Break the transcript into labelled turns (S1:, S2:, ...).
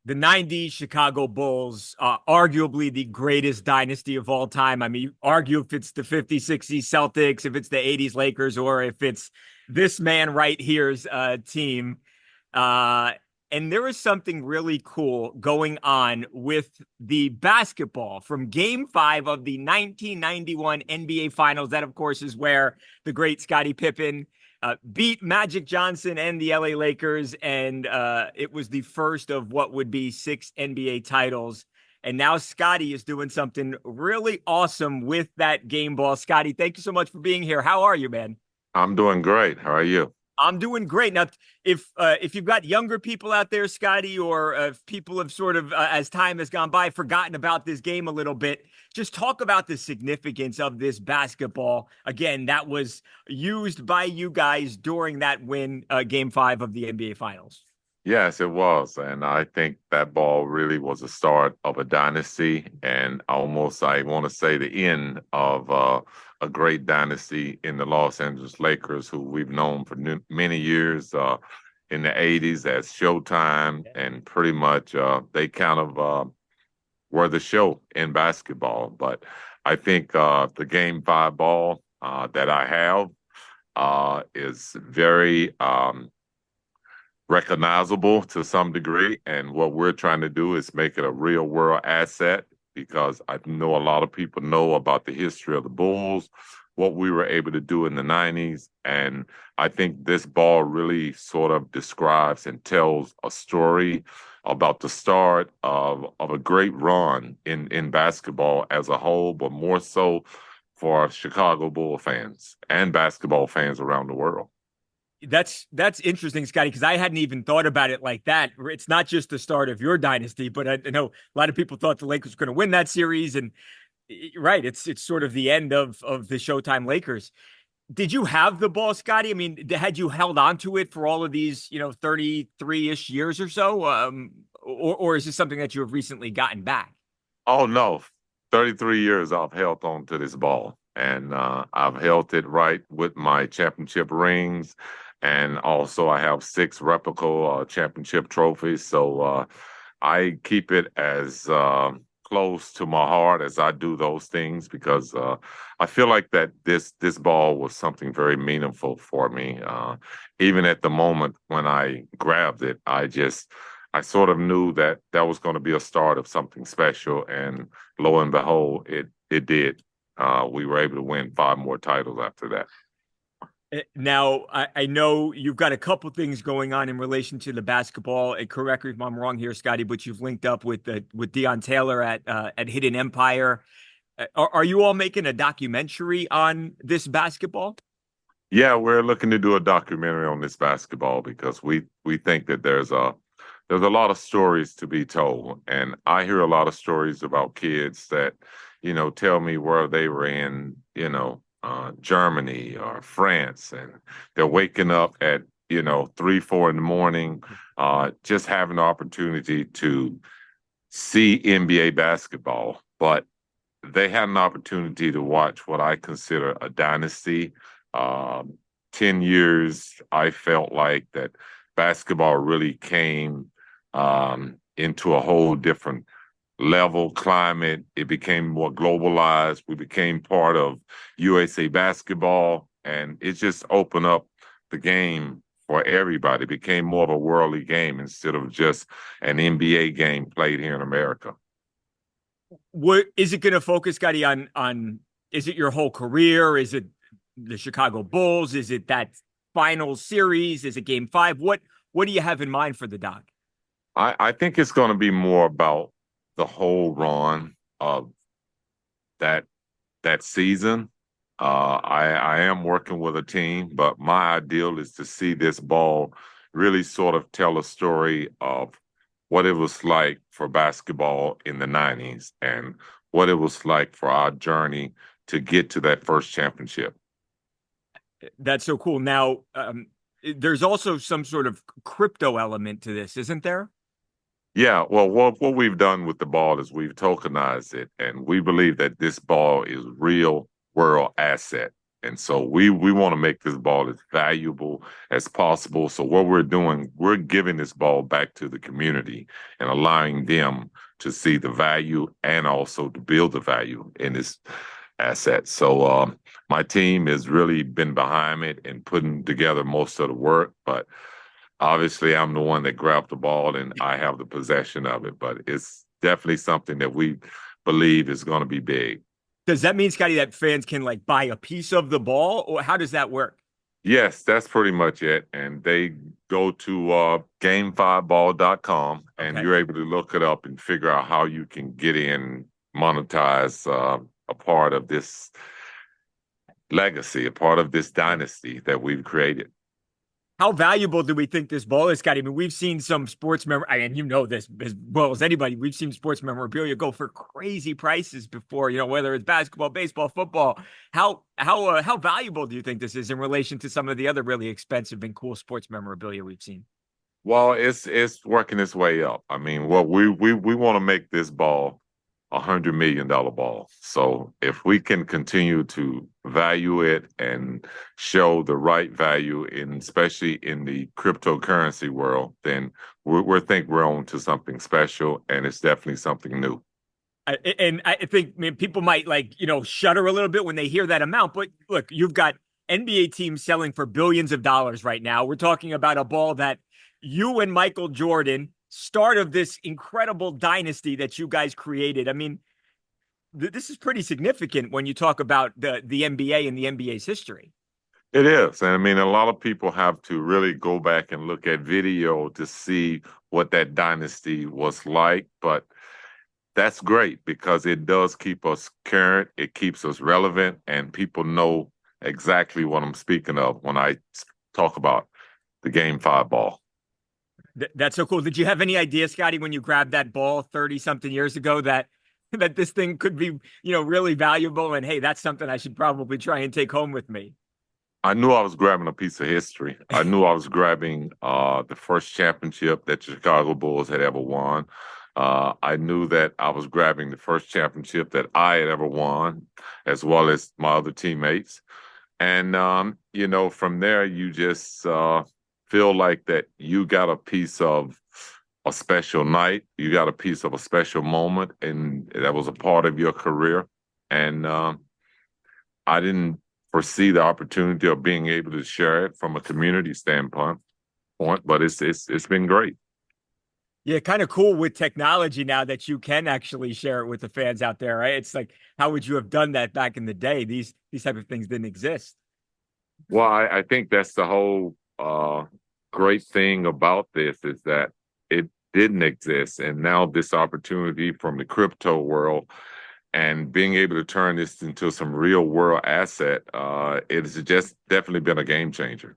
S1: The 90s Chicago Bulls, arguably the greatest dynasty of all time. I mean, you argue if it's the 50s, 60s Celtics, if it's the 80s Lakers, or if it's this man right here's team. Uh, and there is something really cool going on with the basketball from game 5 of the 1991 NBA Finals. That, of course, is where the great Scottie Pippen beat Magic Johnson and the LA Lakers. And it was the first of what would be 6 NBA titles. And now Scottie is doing something really awesome with that game ball. Scottie, thank you so much for being here. How are you, man?
S2: I'm doing great. How are you?
S1: I'm doing great. Now, if you've got younger people out there, Scottie, or if people have sort of, as time has gone by, forgotten about this game a little bit, just talk about the significance of this basketball. Again, that was used by you guys during that win, game 5 of the NBA Finals.
S2: Yes, it was. And I think that ball really was the start of a dynasty and almost, I want to say, the end of a great dynasty in the Los Angeles Lakers, who we've known for many years in the 80s as Showtime. And pretty much they kind of were the show in basketball. But I think the game 5 ball that I have is very recognizable to some degree. And what we're trying to do is make it a real world asset because I know a lot of people know about the history of the Bulls, what we were able to do in the 90s. And I think this ball really sort of describes and tells a story about the start of a great run in basketball as a whole, but more so for Chicago Bull fans and basketball fans around the world.
S1: That's interesting, Scottie, because I hadn't even thought about it like that. It's not just the start of your dynasty, but I know a lot of people thought the Lakers were going to win that series, and right, it's sort of the end of the Showtime Lakers. Did you have the ball, Scottie? I mean, had you held on to it for all of these, 33-ish years or so, or is this something that you have recently gotten back?
S2: Oh no, 33 years I've held on to this ball, and I've held it right with my championship rings, and also I have 6 replica championship trophies. So I keep it as close to my heart as I do those things because I feel like that this ball was something very meaningful for me. Even at the moment when I grabbed it, I sort of knew that that was going to be a start of something special, and lo and behold, it did. We were able to win 5 more titles after that.
S1: Now, I know you've got a couple things going on in relation to the basketball. And correct me if I'm wrong here, Scottie, but you've linked up with Deion Taylor at Hidden Empire. Are you all making a documentary on this basketball?
S2: Yeah, we're looking to do a documentary on this basketball because we think that there's a lot of stories to be told, and I hear a lot of stories about kids that tell me where they were in Germany or France, and they're waking up at 3, 4 in the morning, just having the opportunity to see NBA basketball, but they had an opportunity to watch what I consider a dynasty. 10 years, I felt like that basketball really came into a whole different level, climate. It became more globalized. We became part of USA basketball, and it just opened up the game for everybody. It became more of a worldly game instead of just an NBA game played here in America.
S1: What is it going to focus, Scottie, on? Is it your whole career? Is it the Chicago Bulls? Is it that final series? Is it game 5? What do you have in mind for the doc?
S2: I think it's going to be more about the whole run of that that season. I am working with a team, but my ideal is to see this ball really sort of tell a story of what it was like for basketball in the 90s and what it was like for our journey to get to that first championship.
S1: That's so cool. Now, there's also some sort of crypto element to this, isn't there?
S2: Yeah, well, what we've done with the ball is we've tokenized it, and we believe that this ball is real world asset. And so we want to make this ball as valuable as possible. So what we're doing, we're giving this ball back to the community and allowing them to see the value and also to build the value in this asset. So my team has really been behind it and putting together most of the work, but obviously I'm the one that grabbed the ball and I have the possession of it. But it's definitely something that we believe is going to be big.
S1: Does that mean, Scotty, that fans can like buy a piece of the ball, or how does that work?
S2: Yes, that's pretty much it. And they go to game5ball.com and
S1: Okay.
S2: you're able to look it up and figure out how you can get in, monetize a part of this legacy, a part of this dynasty that we've created.
S1: How valuable do we think this ball is, Scotty? I mean, we've seen some sports I mean, you know this as well as anybody. We've seen sports memorabilia go for crazy prices before, whether it's basketball, baseball, football. How valuable do you think this is in relation to some of the other really expensive and cool sports memorabilia we've seen?
S2: Well, it's working its way up. I mean, what we want to make this ball $100 million ball. So if we can continue to value it and show the right value in, especially in the cryptocurrency world, then we think we're on to something special, and it's definitely something new.
S1: And I think, I mean, people might like, shudder a little bit when they hear that amount. But look, you've got NBA teams selling for billions of dollars right now. We're talking about a ball that you and Michael Jordan, start of this incredible dynasty that you guys created. I mean, this is pretty significant when you talk about the NBA and the NBA's history.
S2: It is. And I mean, a lot of people have to really go back and look at video to see what that dynasty was like. But that's great because it does keep us current, it keeps us relevant, and people know exactly what I'm speaking of when I talk about the Game 5 ball.
S1: That's so cool. Did you have any idea, Scotty, when you grabbed that ball 30 something years ago that this thing could be, really valuable and hey, that's something I should probably try and take home with me?
S2: I knew I was grabbing a piece of history. I knew I was grabbing the first championship that the Chicago Bulls had ever won. I knew that I was grabbing the first championship that I had ever won, as well as my other teammates. And from there, you just feel like that you got a piece of a special night, you got a piece of a special moment, and that was a part of your career. And I didn't foresee the opportunity of being able to share it from a community standpoint, but it's been great.
S1: Yeah, kind of cool with technology now that you can actually share it with the fans out there, right? It's like, how would you have done that back in the day? These type of things didn't exist.
S2: Well, I think that's the whole great thing about this is that it didn't exist, and now this opportunity from the crypto world and being able to turn this into some real world asset, it's just definitely been a game changer.